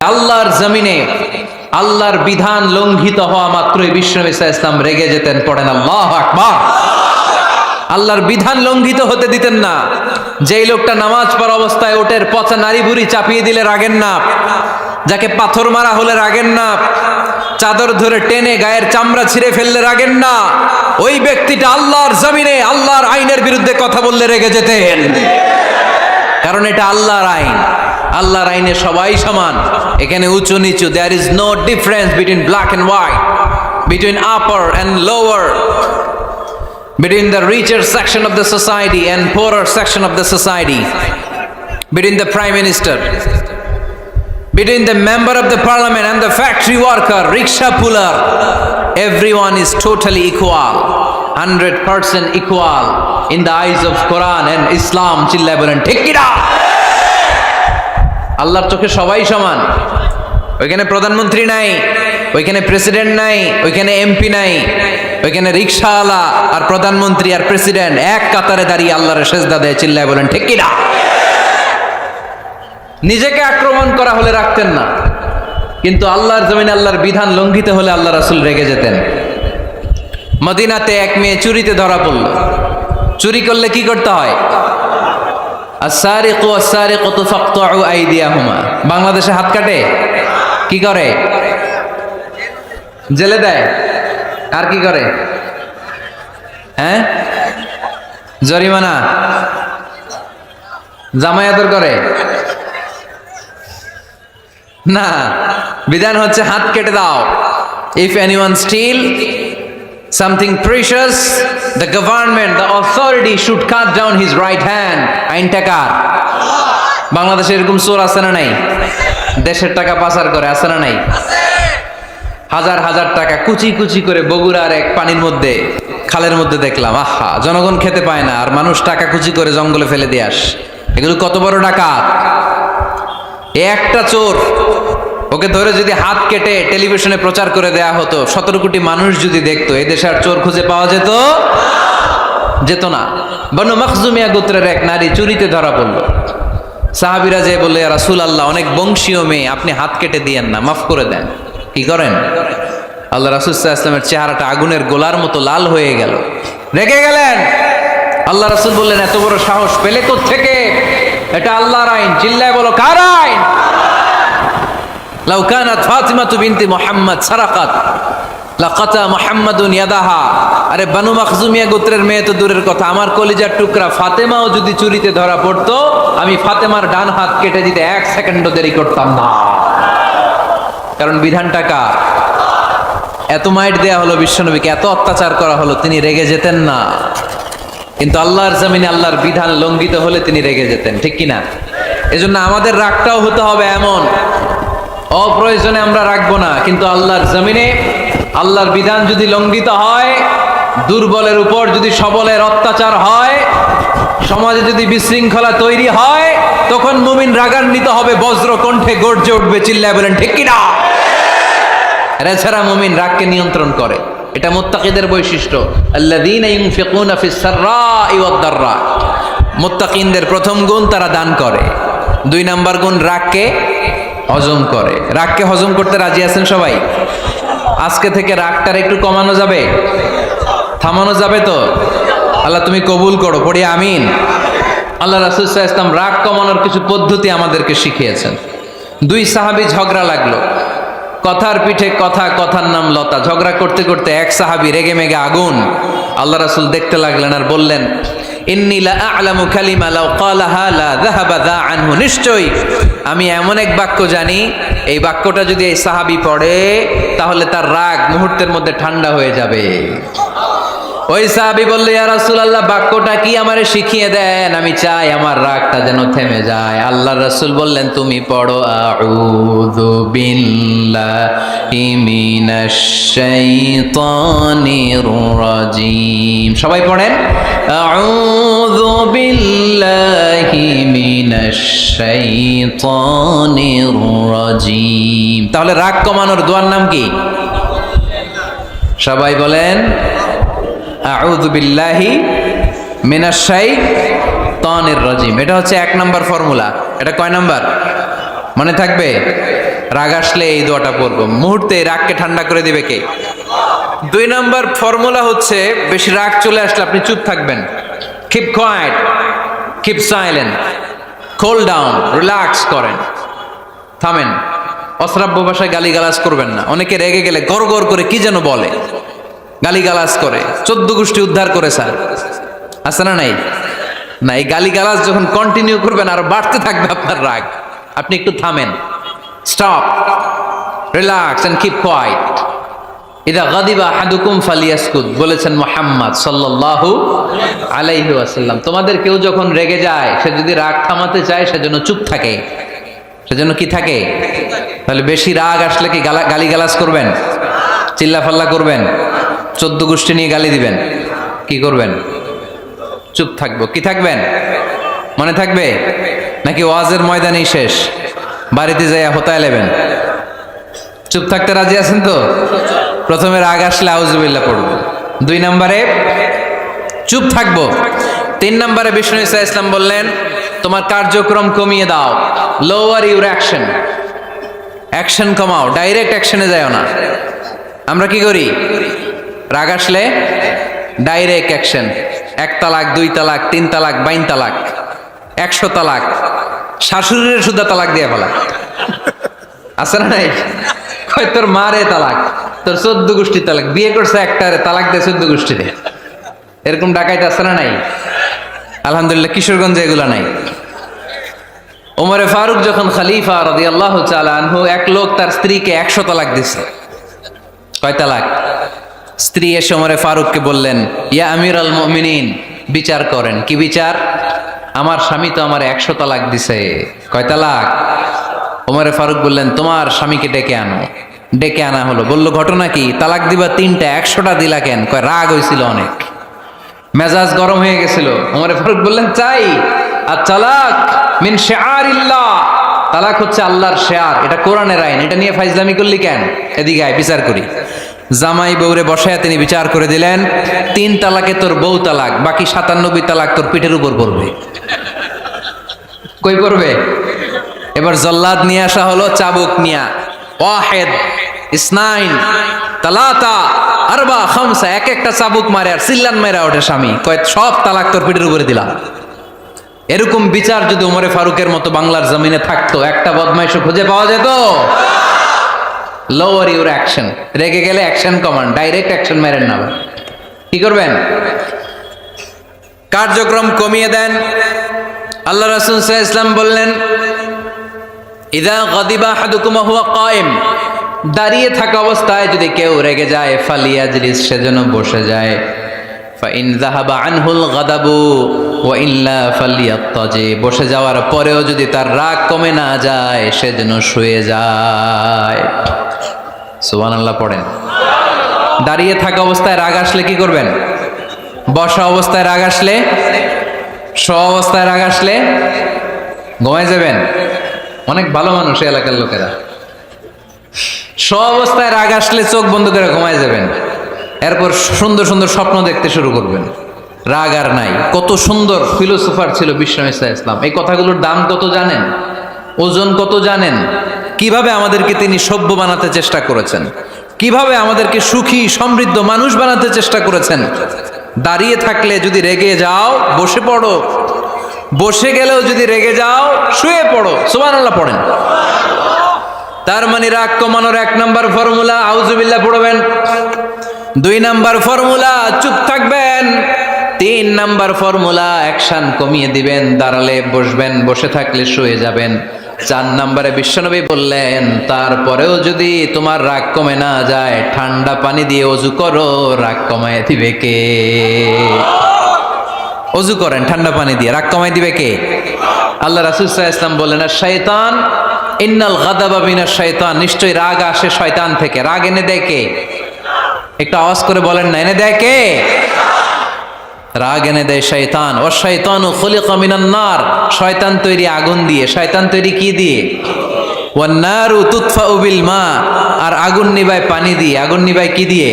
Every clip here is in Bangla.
আল্লাহর জমিনে আল্লাহর বিধান লঙ্ঘিত হওয়া মাত্রই বিশ্বনবী সাল্লাল্লাহু আলাইহি ওয়াসাল্লাম রেগে যেতেন। পড়েন আল্লাহু আকবার। আল্লাহর বিধান লঙ্ঘিত হতে দিতেন না। যেই লোকটা নামাজ পড়া অবস্থায় ওটের পচা নারী বুড়ি চাপিয়ে দিলে রাগেন না, যাকে পাথর মারা হলে রাগেন না, চাদর ধরে টেনে গায়ের চামড়া ছিঁড়ে ফেললে রাগেন না, ওই ব্যক্তিটা আল্লাহর জমিনে আল্লাহর আইনের বিরুদ্ধে কথা বললে রেগে যেতেন। কারণ এটা আল্লাহর আইন। আল্লাহর আইনে সবাই সমান, এখানে উঁচু নিচু, there is no difference between black and white, between upper and lower, between the richer section of the society and poorer section of the society, between the prime minister, between the member of the parliament and the factory worker, rickshaw puller, everyone is totally equal, 100% equal in the eyes of Quran and Islam. চিল্লায় বলেন ঠিক কি না? আল্লাহর চোখে সবাই সমান। ওইখানে প্রধানমন্ত্রী নাই, ওইখানে প্রেসিডেন্ট নাই, ওইখানে এমপি নাই, ওইখানে রিকশাওয়ালা আর প্রধানমন্ত্রী আর প্রেসিডেন্ট এক কাতারে দাঁড়িয়ে আল্লাহর সেজদা দেয়। চিল্লায় বলেন ঠিক কি না? নিজেকে আক্রমণ করা হলে রাখতেন না, কিন্তু আল্লাহর জমিনে আল্লাহর বিধান লঙ্ঘিত হলে আল্লাহ রাসূল রেগে যেতেন। মদিনাতে এক মেয়ে চুরিতে ধরা পড়ল। চুরি করলে কি করতে হয়? আস-সারিকু ওয়াস-সারিকাতু ফাকতাউ আইদিয়াহুমা। বাংলাদেশে হাত কাটে, কি করে? জেলে দেয়। আর কি করে? হ্যাঁ, জরিমানা, জামায়াতর করে না। বিধান হচ্ছে হাত কেটে দাও। If anyone steal something precious, the government, the authority should cut down his right hand. আইনটা কার? বাংলাদেশে এরকম চোর আছে না নাই? দেশের টাকা পাচার করে, আছে না নাই? হাজার হাজার টাকা কুচি কুচি করে বগুড়ার এক পানির মধ্যে, খালের মধ্যে দেখলাম। আহা, জনগণ খেতে পায় না আর মানুষ টাকা কুচি করে জঙ্গলে ফেলে দিয়ে আস। এগুলো কত বড় ডাকাত! একটা চোর, ওকে ধরে যদি হাত কেটে টেলিভিশনে প্রচার করে দেয়া হতো, 17 কোটি মানুষ যদি দেখতো, এই দেশে আর চোর খুঁজে পাওয়া যেত না। বনু মখজুমিয়া গোত্রের এক নারী চুরিতে ধরা পড়ল। সাহাবীরা যে বলল, ইয়া রাসূলুল্লাহ, অনেক বংশীয় মেয়ে, আপনি হাত কেটে দিয়েন না, মাফ করে দেন। কি করেন? আল্লাহ রাসূল সাল্লাল্লাহু আলাইহি ওয়াসাল্লামের চেহারাটা আগুনের গোলার মতো লাল হয়ে গেল, রেগে গেলেন। আল্লাহ রাসূল বললেন, এত বড় সাহস পেলে কোত্থেকে? এটা আল্লাহর আইন। চিল্লায় বলো, কার আইন? লাউ কানাত ফাতিমাতু বিনতি মুহাম্মদ সারাকাত লাকাতা মুহাম্মাদুন ইয়াদাহা। আরে বানু মখজুমিয়া গোত্রের মেয়ে তো দূরের কথা, আমার কলিজার টুকরা ফাতেমাও যদি চুরিতে ধরা পড়তো, আমি ফাতেমার ডান হাত কেটে দিতে 1 সেকেন্ডও দেরি করতাম না। কারণ বিধানটা কার? এত মাইট দেয়া হলো বিশ্বনবীকে, এত অত্যাচার করা হলো, তিনি রেগে যেতেন না। কিন্তু আল্লাহর জমিনে আল্লাহর বিধান লঙ্ঘিত হলে তিনি রেগে যেতেন। ঠিক কিনা? এজন্য আমাদের রাগটাও হতে হবে এমন, অপ্রয়োজনে আমরা রাখবো না। কিন্তু আল্লাহর জমিনে আল্লাহর বিধান যদি লঙ্ঘিত হয়, দুর্বলের উপর যদি সবলের অত্যাচার হয়, সমাজে যদি বিশৃঙ্খলা তৈরি হয়, তখন মুমিন রাগান্বিত হবে, বজ্র কণ্ঠে গর্জে উঠবে। চিল্লায় বলেন ঠিক কিনা? এছাড়া মুমিন রাগকে নিয়ন্ত্রণ করে, এটা মুত্তাকিদের বৈশিষ্ট্য। আল্লাযীনা ইউনফিকুনা ফিস সাররাই ওয়াদ দাররা। মুত্তাকিনদের প্রথম গুণ, তারা দান করে। 2 নাম্বার গুণ, রাগকে হজম করে। রাগকে হজম করতে রাজি আছেন সবাই? আজকে থেকে রাগটার একটু কমানো যাবে, থামানো যাবে তো? আল্লাহ তুমি কবুল করো, পড়ি আমিন। আল্লাহ রাসূল সাল্লাল্লাহু আলাইহি ওয়াসাল্লাম রাগ কমানোর কিছু পদ্ধতি আমাদেরকে শিখিয়েছেন। 2 সাহাবী ঝগড়া লাগলো, কথার পিঠে কথা, কথার নাম লতা। ঝগড়া করতে করতে এক সাহাবী রেগে মেগে আগুন। আল্লাহ রাসূল দেখতে লাগলেন আর বললেন, ইন্নী লা আ'লামু কালিমা লাউ ক্বালাহা লা যাহাবা যা আনহু। নিশ্চয়ই আমি এমন এক বাক্য জানি, এই বাক্যটা যদি এই সাহাবী পড়ে, তাহলে তার রাগ মুহূর্তের মধ্যে ঠান্ডা হয়ে যাবে। ওই সাহাবী বলল, ইয়া রাসূলুল্লাহ, বাক্যটা কি আমারে শিখিয়ে দেন, আমি চাই আমার রাগটা যেন থেমে যায়। আল্লাহর রাসূল বললেন, তুমি পড়ো, আউযু বিল্লাহি মিনাশ শাইতানির রাজীম। সবাই পড়েন, আউযু বিল্লাহি মিনাশ শাইতানির রাজীম। তাহলে রাগ কমানোর দোয়ার নাম কি? সবাই বলেন, আউযু বিল্লাহি মিনাশ শাইতানির রাজীম। এটা হচ্ছে 1 নাম্বার ফর্মুলা। এটা কয় নাম্বার? মনে থাকবে? রাগ আসলে এই দোয়াটা পড়বো, মুহূর্তে রাগকে ঠান্ডা করে দিবে কে? 2 নাম্বার ফর্মুলা হচ্ছে, বেশি রাগ চলে আসলে আপনি চুপ থাকবেন। Keep quiet, keep silent, cool down, relax করেন, থামেন। অশ্রাব্য ভাষায় গালিগালাজ করবেন না। অনেকে রেগে গেলে গড় গড় করে কি যেন বলে, গালিগালাজ করে, 14 গোষ্ঠী উদ্ধার করে স্যার, আছে না নাই? না, এই গালিগালাজ যখন কন্টিনিউ করবেন আর বাড়তে থাকবে আপনার রাগ। আপনি একটু থামেন, stop, relax and keep quiet. ইদা গাদিবা আহাদুকুম ফালিয়াসকুত বলেছেন মুহাম্মদ সাল্লাল্লাহু আলাইহি ওয়াসাল্লাম। তোমাদের কেউ যখন রেগে যায়, সে যদি রাগ থামাতে চায় সেজন্য চুপ থাকে। সেজন্য কি থাকে? তাহলে বেশি রাগ আসলে কি গালিগালাজ করবেন, চিল্লাফাল্লা করবেন, 14 গোষ্ঠী নিয়ে গালি দিবেন? কি করবেন? চুপ থাকবো। কি থাকবেন? মনে থাকবে নাকি ওয়াজের ময়দানেই শেষ, বাড়িতে যাইয়া হোতায় নেবেন? চুপ থাকতে রাজি আছেন তো? প্রথমে রাগ আসলে আউযুবিল্লাহ পড়বো, 2 নম্বরে চুপ থাকবো, 3 নম্বরে বিষ্ণু ঈসা ইসলাম বললেন তোমার কার্যক্রম কমিয়ে দাও, লোয়ার ইউর অ্যাকশন, অ্যাকশন কমাও, ডাইরেক্ট অ্যাকশনে যাও না। আমরা কি করি? রাগ আসলে ডাইরেক্ট অ্যাকশন, 1 তালাক, 2 তালাক, 3 তালাক, 22 তালাক, 100 তালাক, শাশুড়ির সুদ্ধা তালাক দিয়ে ফেলা, আছে না নাই? কয় তোর মারে তালাক, তোর 14 গোষ্ঠী তালাক, বিয়ে করছে একটারে তালাক দিয়ে 14 গোষ্ঠীতে, এরকম ডাকাইতে আছে না নাই? আলহামদুলিল্লাহ কিশোরগঞ্জে এগুলা নাই। ওমরে ফারুক যখন খলিফা রাদিয়াল্লাহু তাআলা আনহু, এক লোক তার স্ত্রীকে 100 তালাক দিছে। কয় তালাক? স্ত্রী এসে ওমরে ফারুককে বললেন, ইয়া আমিরাল মুমিনিন, বিচার করেন। কি বিচার? আমার স্বামী তো আমার 100 তালাক দিছে। কয় তালাক? ওমরে ফারুক বললেন, তোমার স্বামীকে ডেকে আনো। ডেকে আনা হলো। বলল, ঘটনা কি? তালাক দিবা 3টা, 100টা দিলা কেন? কয় রাগ হয়েছিল অনেক, মেজাজ গরম হয়ে গেছিল। ওমরে ফারুক বললেন, চাই। আর তালাক মিন শিআরিল্লাহ, তালাক হচ্ছে আল্লাহর শিআর, এটা কোরআনের আইন, এটা নিয়ে ফাইজলামি করলি কেন? এদিকে আয়, বিচার করি। জামাই বউরে বসায় তিনি বিচার করে দিলেন, 3 তালাকে তোর বউ তালাক, বাকি 97 তালাক তোর পিঠের উপর পড়বে। কই পড়বে? এবার জল্লাদ নিয়ে আসা হলো, চাবুক নিয়া, ওয়াহিদ, ইসনাইন, তালাতা, আরবা, খামসা, এক একটা চাবুক মারে আর চিল্লান মেরা ওঠে স্বামী। কয় সব তালাক তোর পিঠের উপরে দিলাম। এরকম বিচার যদি ওমরে ফারুকের মতো বাংলার জমিনে থাকতো, একটা বদমাইশও খুঁজে পাওয়া যেত? লোয়ার ইউর অ্যাকশন, রেগে গেলে অ্যাকশন কমান্ড, ডাইরেক্ট অ্যাকশন মেরেন না। কি করবেন? কার্যক্রম কমিয়ে দেন। আল্লাহ রাসূল সাল্লাল্লাহু আলাইহি ওয়াসাল্লাম বললেন, ইযা গাদিবা আহাদুকুম ওয়া হুয়া কায়েম, দাঁড়িয়ে থাকা অবস্থায় যদি কেউ রেগে যায়, ফালিয়াজলিস, সেজন্য বসে যায়। ফাইন যাহাবা আনহুল গাদাবু ওয়া ইল্লা ফালিয়াত্তাজি, বসে যাওয়ার পরেও যদি তার রাগ কমে না যায়, সেজন্য শুয়ে যায়। সুবহানাল্লাহ পড়েন। দাঁড়িয়ে থাকা অবস্থায় রাগ আসলে কি করবেন? বসা অবস্থায় রাগ আসলে, শোয়া অবস্থায় রাগ আসলে ঘুমায় যাবেন। অনেক ভালো মানুষ এই এলাকার লোকেরা। শোয়া অবস্থায় রাগ আসলে চোখ বন্ধ করে ঘুমায় যাবেন। এরপর সুন্দর সুন্দর স্বপ্ন দেখতে শুরু করবেন। রাগ আর নাই। কত সুন্দর ফিলোসোফার ছিল বিষ্ণু ঈসা ইসলাম। এই কথাগুলোর দাম কত জানেন? ওজন কত জানেন? কিভাবে আমাদেরকে তিনি সভ্য বানাতে চেষ্টা করেছেন, কিভাবে আমাদেরকে সুখী সমৃদ্ধ মানুষ বানাতে চেষ্টা করেছেন। দাঁড়িয়ে থাকলে যদি রেগে যাও, বসে পড়ো। বসে গেলেও যদি রেগে যাও, শুয়ে পড়ো। সুবহানাল্লাহ পড়েন। তার মানে রাগ কমানোর 1 নাম্বার ফর্মুলা আউযুবিল্লাহ পড়বেন, 2 নাম্বার ফর্মুলা চুপ থাকবেন, 3 নাম্বার ফর্মুলা অ্যাকশন কমিয়ে দিবেন, দাঁড়ালে বসবেন, বসে থাকলে শুয়ে যাবেন। 4 নাম্বারে বিশ্বনবী বললেন, তারপরেও যদি তোমার রাগ কমে না যায়, ঠান্ডা পানি দিয়ে ওযু করো, রাগ কমায় দিবে কে? ওযু করেন ঠান্ডা পানি দিয়ে, রাগ কমায় দিবে কে? আল্লাহ রাসূল সাল্লাল্লাহু আলাইহি ওয়াসাল্লাম বললেন, আর শয়তান, ইন্নাল গাদাবা মিনাশ শয়তান, নিশ্চয়ই রাগ আসে শয়তান থেকে। রাগ এনে দেয় কে? একটু আওয়াজ করে বলেন না, এনে দেয় কে? রাগ এনে দেয় শয়তান। ও শয়তানু খুলিকা মিনান নার, শয়তান তৈরি আগুন দিয়ে। শয়তান তৈরি কি দিয়ে? ওয়ান নারু তুতফাউ বিল মা, আর আগুন নিভায় পানি দিয়ে। আগুন নিভায় কি দিয়ে?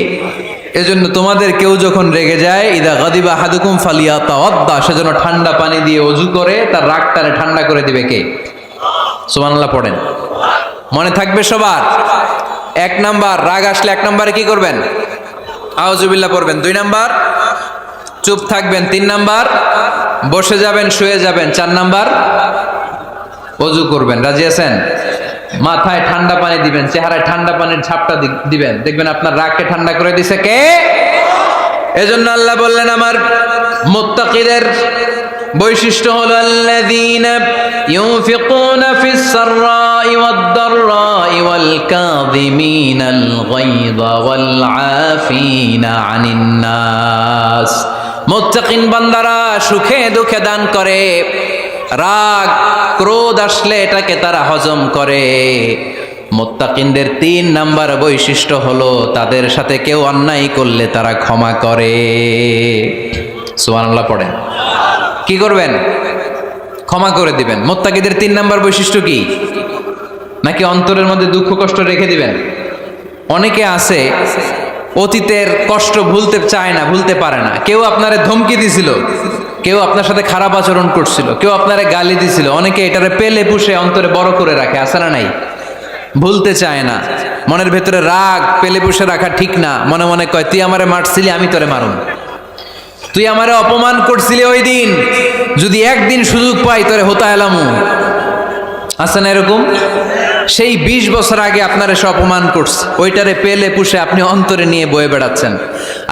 এজন্য তোমাদের কেউ যখন রেগে যায়, ইদা গাদিবা আহাদুকুম ফালিয়াতাওয়াদ্দা, সেজন্য ঠান্ডা পানি দিয়ে ওযু করে তার রাগটারে ঠান্ডা করে দিবে কে? সুবহানাল্লাহ পড়েন। মনে থাকবে সবার? 1 নাম্বার, রাগ আসলে 1 নম্বরে কি করবেন? আউযুবিল্লাহ পড়বেন। 2 নাম্বার, চুপ থাকবেন। 3 নাম্বার, বসে যাবেন, শুয়ে যাবেন। 4 নাম্বার, ওযু করবেন। রাজি আছেন? মাথায় ঠান্ডা পানি দিবেন, চেহারায় ঠান্ডা পানির ঝাপটা দিবেন, দেখবেন আপনার রাগকে ঠান্ডা করে দিছে কে? এজন্য আল্লাহ বললেন আমার মুত্তাকিদের বৈশিষ্ট্য হলো আল্লাযীনা ইউনফিকুনা ফিস সাররাই ওয়াদ দাররাই ওয়াল কাযিমিনাল গায়যা ওয়াল আফিনা আনিন নাস। মুত্তাকিন বান্দারা সুখে দুঃখে দান করে, রাগ ক্রোধ আসলে এটাকে তারা হজম করে। মুত্তাকিনদের 3 নাম্বার বৈশিষ্ট্য হলো তাদের সাথে কেউ অন্যায় করলে তারা ক্ষমা করে। সুবহানাল্লাহ পড়েন। কি করবেন? ক্ষমা করে দিবেন। মুত্তাকিদের 3 নাম্বার বৈশিষ্ট্য কি? নাকি অন্তরের মধ্যে দুঃখ কষ্ট রেখে দিবেন? অনেকে আছে অতীতের কষ্ট ভুলতে চায় না, ভুলতে পারে না। কেউ আপনারে ধমকি দিছিল, কেউ আপনার সাথে খারাপ আচরণ করছিল, কেউ আপনারে গালি দিছিল, অনেকে এটারে পেলে পুষে অন্তরে বড় করে রাখে, আছে না নাই? ভুলতে চায় না। মনের ভেতরে রাগ পেলে পুষে রাখা ঠিক না। মনে মনে কয় তুই আমারে মারছিলি, আমি তোরে মারুম। তুই আমারে অপমান করছিলি ওই দিন, যদি একদিন সুযোগ পাই তোরে হতা এলামু। আছে না এরকম? সেই 20 বছর আগে আপনার এসে অপমান করছে, ওইটারে পেলে পুষে আপনি অন্তরে নিয়ে বয়ে বেড়াচ্ছেন।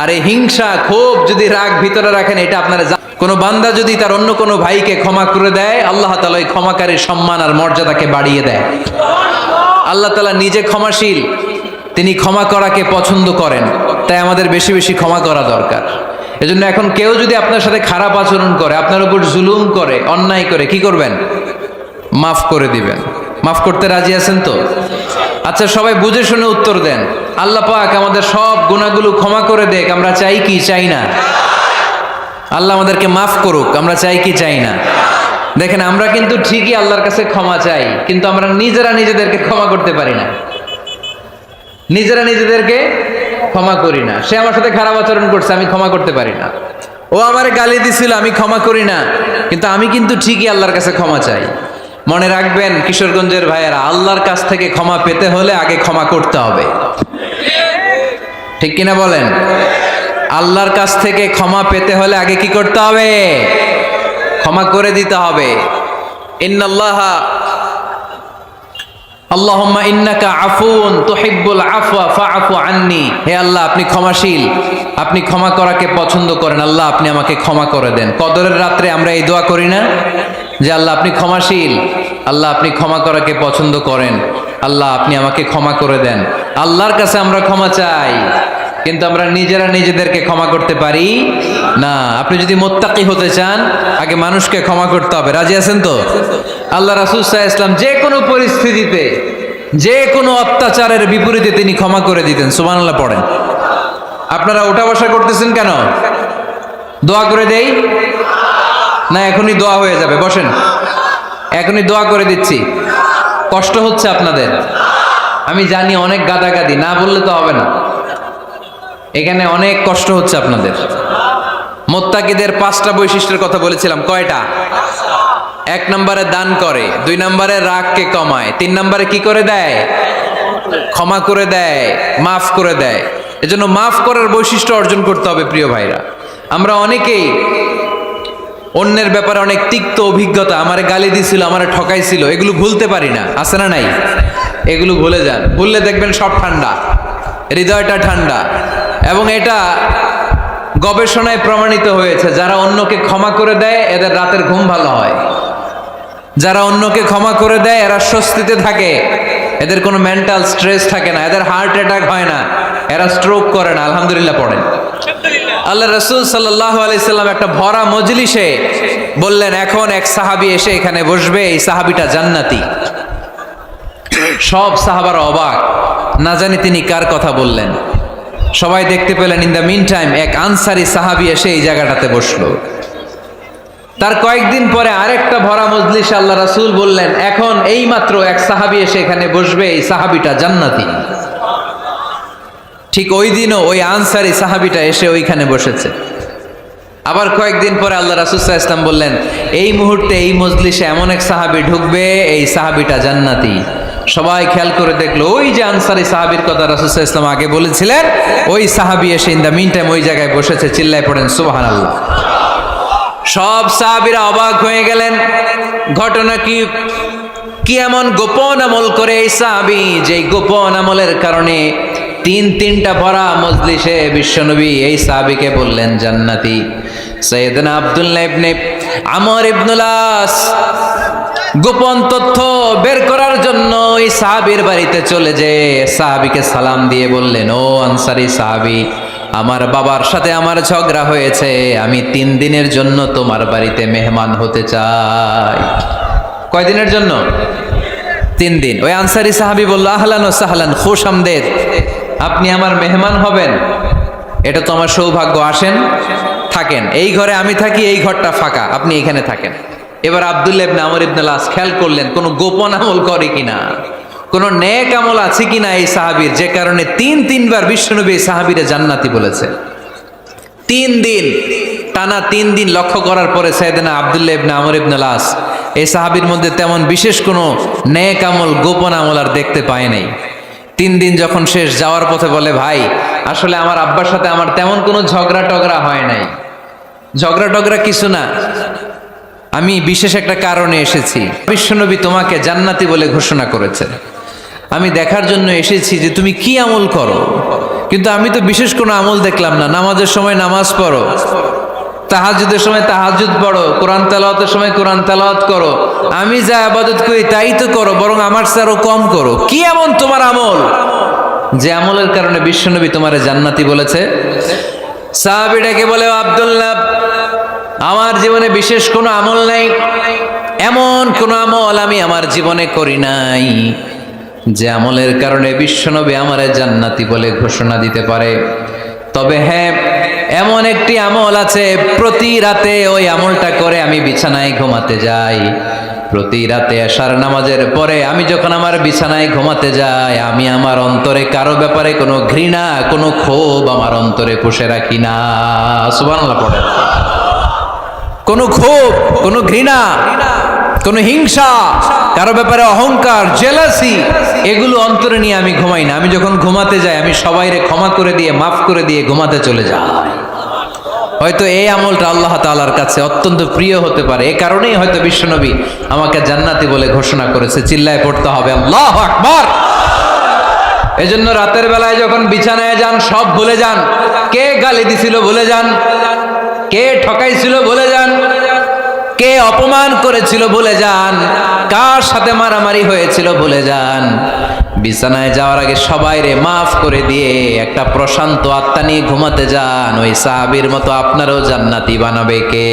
আর এই হিংসা ক্ষোভ যদি রাগ ভিতরে রাখেন, এটা আপনারা কোন বান্দা যদি তার অন্য কোনো ভাইকে ক্ষমা করে দেয়, আল্লাহ তাআলা ওই ক্ষমাকারীর সম্মান আর মর্যাদাকে বাড়িয়ে দেয়। আল্লাহ তাআলা নিজে ক্ষমাশীল, তিনি ক্ষমা করাকে পছন্দ করেন। তাই আমাদের বেশি বেশি ক্ষমা করা দরকার। এজন্য এখন কেউ যদি আপনার সাথে খারাপ আচরণ করে, আপনার উপর জুলুম করে, অন্যায় করে, কি করবেন? মাফ করে দিবেন। মাফ করতে রাজি আছেন তো? আচ্ছা, সবাই বুঝে শুনে উত্তর দেন। আল্লাহ পাক আমাদের সব গুনাহগুলো ক্ষমা করে দেখ, আমরা চাই কি চাই না? আল্লাহ আমাদেরকে মাফ করুক, আমরা চাই কি চাই না? দেখেন, আমরা কিন্তু ঠিকই আল্লাহর কাছে ক্ষমা চাই, কিন্তু আমরা নিজেরা নিজেদেরকে ক্ষমা করতে পারি না। নিজেরা নিজেদেরকে ক্ষমা করি না। সে আমার সাথে খারাপ আচরণ করছে, আমি ক্ষমা করতে পারি না। ও আমারে গালি দিছিল, আমি ক্ষমা করি না, কিন্তু আমি কিন্তু ঠিকই আল্লাহর কাছে ক্ষমা চাই। মনে রাখবেন কিশোরগঞ্জের ভাইয়েরা, আল্লাহর কাছ থেকে ক্ষমা পেতে হলে আগে ক্ষমা করতে হবে। ঠিক কিনা বলেন? আল্লাহর কাছ থেকে ক্ষমা পেতে হলে আগে কি করতে হবে? ক্ষমা করে দিতে হবে। ইন্নাল্লাহা আল্লাহুম্মা ইন্নাকা আফুউন তুহিব্বুল আফওয়া ফাআফু আন্নি। হে আল্লাহ, আপনি ক্ষমাশীল, আপনি ক্ষমা করাকে পছন্দ করেন। আল্লাহ, আপনি আমাকে ক্ষমা করে দেন। কদরের রাত্রে আমরা এই দোয়া করি না যে আল্লাহ আপনি ক্ষমাশীল, আল্লাহ আপনি ক্ষমা করাকে পছন্দ করেন, আল্লাহ আপনি আমাকে ক্ষমা করে দেন। আল্লাহর কাছে আমরা ক্ষমা চাই, কিন্তু আমরা নিজেরা নিজেদেরকে ক্ষমা করতে পারি না। আপনি যদি মুত্তাকি হতে চান, আগে মানুষকে ক্ষমা করতে হবে। রাজি আছেন তো? আল্লাহ রাসূল সাল্লাল্লাহু আলাইহি ওয়াসাল্লাম যে কোনো পরিস্থিতিতে, যে কোনো অত্যাচারের বিপরীতে তিনি ক্ষমা করে দিতেন। সুবহানাল্লাহ পড়েন। আপনারা ওঠা বসা করতেছেন কেন? দোয়া করে দেই না? এখনই দোয়া হয়ে যাবে, বসেন। এখনই দোয়া করে দিচ্ছি। কষ্ট হচ্ছে আপনাদের, আমি জানি, অনেক গাদাগাদি, না বললে তো হবে না। এখানে অনেক কষ্ট হচ্ছে আপনাদের। মুত্তাকিদের 5টা বৈশিষ্ট্যের কথা বলেছিলাম, কয়টা? 1 নম্বরে দান করে, 2 নম্বরে রাগকে কমায়, 3 নম্বরে কি করে দেয়? ক্ষমা করে দেয়, মাফ করে দেয়। এজন্য মাফ করার বৈশিষ্ট্য অর্জন করতে হবে প্রিয় ভাইরা। আমরা অনেকেই অন্যের ব্যাপারে অনেক তিক্ত অভিজ্ঞতা, আমারে গালি দিছিল, আমারে ঠকাইছিল, এগুলো ভুলতে পারি না। আছে না নাই? এগুলো ভুলে যান। ভুললে দেখবেন সব ঠান্ডা, হৃদয়টা ঠান্ডা। এবং এটা গবেষণায় প্রমাণিত হয়েছে, যারা অন্যকে ক্ষমা করে দেয় এদের রাতের ঘুম ভালো হয়। যারা অন্যকে ক্ষমা করে দেয় এরা স্বস্তিতে থাকে, এদের কোনো মেন্টাল স্ট্রেস থাকে না, এদের হার্ট অ্যাটাক হয় না, এরা স্ট্রোক করে না। আলহামদুলিল্লাহ পড়েন। আল্লাহ রাসূল সাল্লাল্লাহু আলাইহি সাল্লাম একটা ভরা মজলিসে বললেন, এখন এক সাহাবী এসে এখানে বসবে, এই সাহাবীটা জান্নাতি। সব সাহাবারা অবাক, না জানি তিনি কার কথা বললেন। সবাই দেখতে পেলেন, ইন দ্য মিন টাইম এক আনসারি সাহাবী এসে এই জায়গাটাতে বসলো। তার কয়েকদিন পরে আরেকটা ভরা মজলিসে আল্লাহ রাসূল বললেন, এখন এই মাত্র এক সাহাবী এসে এখানে বসবে, এই সাহাবীটা জান্নাতি। ঠিক ওই দিনও ওই আনসারি সাহাবীটা এসে ওইখানে বসেছে। আবার কয়েকদিন পরে আল্লাহ রাসূল সাল্লাল্লাহু আলাইহি ওয়াসাল্লাম বললেন, এই মুহূর্তে এই মজলিসে এমন এক সাহাবী ঢুকবে, এই সাহাবীটা জান্নাতি। সবাই খেয়াল করে দেখলো ওই যে আনসারী সাহাবীর কথা রাসূল সাল্লাল্লাহু আলাইহি ওয়াসাল্লাম আগে বলেছিলেন, ওই সাহাবী এসে ইন দ্য মিন টাইম ওই জায়গায় বসেছে। চিল্লায় পড়েন সুবহানাল্লাহ। সব সাহাবীরা অবাক হয়ে গেলেন। ঘটনা কি? কি এমন গোপন আমল করে এই সাহাবী, যে গোপন আমলের কারণে তিনটা ভরা মজলিসে বিশ্বনবী এই সাহাবীকে বললেন জান্নাতি। সাইয়েদনা আব্দুল্লাহ ইবনে আমর ইবনুল আস গোপন তথ্য বের করার জন্য এই সাহাবীর বাড়িতে চলে যে সাহাবীকে সালাম দিয়ে বললেন, ও আনসারী সাহাবী, আমার বাবার সাথে আমার ঝগড়া হয়েছে, আমি 3 দিনের জন্য তোমার বাড়িতে মেহমান হতে চাই। কয়দিনের জন্য? 3 দিন। ওই আনসারী সাহাবী বলল, আহলান ও সাহলান, খুশ আমদেদ, আপনি আমার মেহমান হবেন, এটা তো আমার সৌভাগ্য, আসেন থাকেন, এই ঘরে আমি থাকি, এই ঘরটা ফাঁকা, আপনি এখানে থাকেন। এবার আব্দুল্লাহ ইবনে আমর ইবনে আস খেয়াল করলেন কোনো গোপন আমল করে কিনা, কোনো নেক আমল আছে কিনা এই সাহাবীর, যে কারণে 3বার বিশ্বনবী এই সাহাবীরে জান্নাতি বলেছে। 3 দিন টানা 3 দিন লক্ষ্য করার পরে সাইয়েদনা আব্দুল্লাহ ইবনে আমর ইবনে আস এই সাহাবীর মধ্যে তেমন বিশেষ কোনো নেক আমল, গোপন আমল আর দেখতে পায় নাই। 3 দিন যখন শেষ, যাওয়ার পথে বলে, ভাই আসলে আমার আব্বার সাথে আমার তেমন কোনো ঝগড়া টগড়া হয় নাই, ঝগড়া টগড়া কিছু না, আমি বিশেষ একটা কারণে এসেছি। বিশ্বনবী তোমাকে জান্নাতি বলে ঘোষণা করেছে, আমি দেখার জন্য এসেছি যে তুমি কি আমল করো, কিন্তু আমি তো বিশেষ কোনো আমল দেখলাম না। নামাজের সময় নামাজ পড়ো, তাহাজ্জুদের সময় তাহাজ্জুদ পড়ো, কোরআন তেলাওয়াতের সময় কোরআন তেলাওয়াত করো, আমি যা ইবাদত করি তাই তো করো, বরং আমার চেয়ে আরো কম করো। কি এমন তোমার আমল যে আমলের কারণে বিশ্বনবী তোমারে জান্নাতি বলেছে? সাহাবীটাকে বলে, আব্দুল্লাহ, আমার জীবনে বিশেষ কোনো আমল নাই, এমন কোন আমল আমি আমার জীবনে করি নাই যে আমলের কারণে বিশ্বনবী আমারে জান্নাতি বলে ঘোষণা দিতে পারে। তবে হ্যাঁ, এমন একটি আমল আছে, প্রতি রাতে ওই আমলটা করে আমি বিছানায় ঘুমাতে যাই। প্রতি রাতে এশার নামাজের পরে আমি যখন আমার বিছানায় ঘুমাতে যাই, আমি আমার অন্তরে কারো ব্যাপারে কোনো ঘৃণা, কোনো ক্ষোভ আমার অন্তরে পুষে রাখি না। সুবহানাল্লাহ পড়ে। কোনো ক্ষোভ, কোনো ঘৃণা, কোনো হিংসা, কারো ব্যাপারে অহংকার, জেলাসি, এগুলো অন্তরে নিয়ে আমি ঘুমাই না। আমি যখন ঘুমাতে যাই, আমি সবাইরে ক্ষমা করে দিয়ে, মাফ করে দিয়ে ঘুমাতে চলে যাই। হয়তো এই আমলটা আল্লাহ তাআলার কাছে অত্যন্ত প্রিয় হতে পারে, এই কারণেই হয়তো বিশ্বনবী আমাকে জান্নাতি বলে ঘোষণা করেছে। চিল্লায় পড়তে হবে আল্লাহু আকবার। এজন্য রাতের বেলায় যখন বিছানায় যান, সব ভুলে যান। কে গালি দিছিল ভুলে যান, কে ঠকাইছিল ভুলে যান, কে অপমান করেছিল ভুলে যান, কার সাথে মারামারি হয়েছিল ভুলে যান। বিছানায় যাওয়ার আগে সবাইরে মাফ করে দিয়ে একটা প্রশান্ত আত্মা নিয়ে ঘুমাতে যান। ওই সাহাবীর মতো আপনারও জান্নাতি বানাবে কে?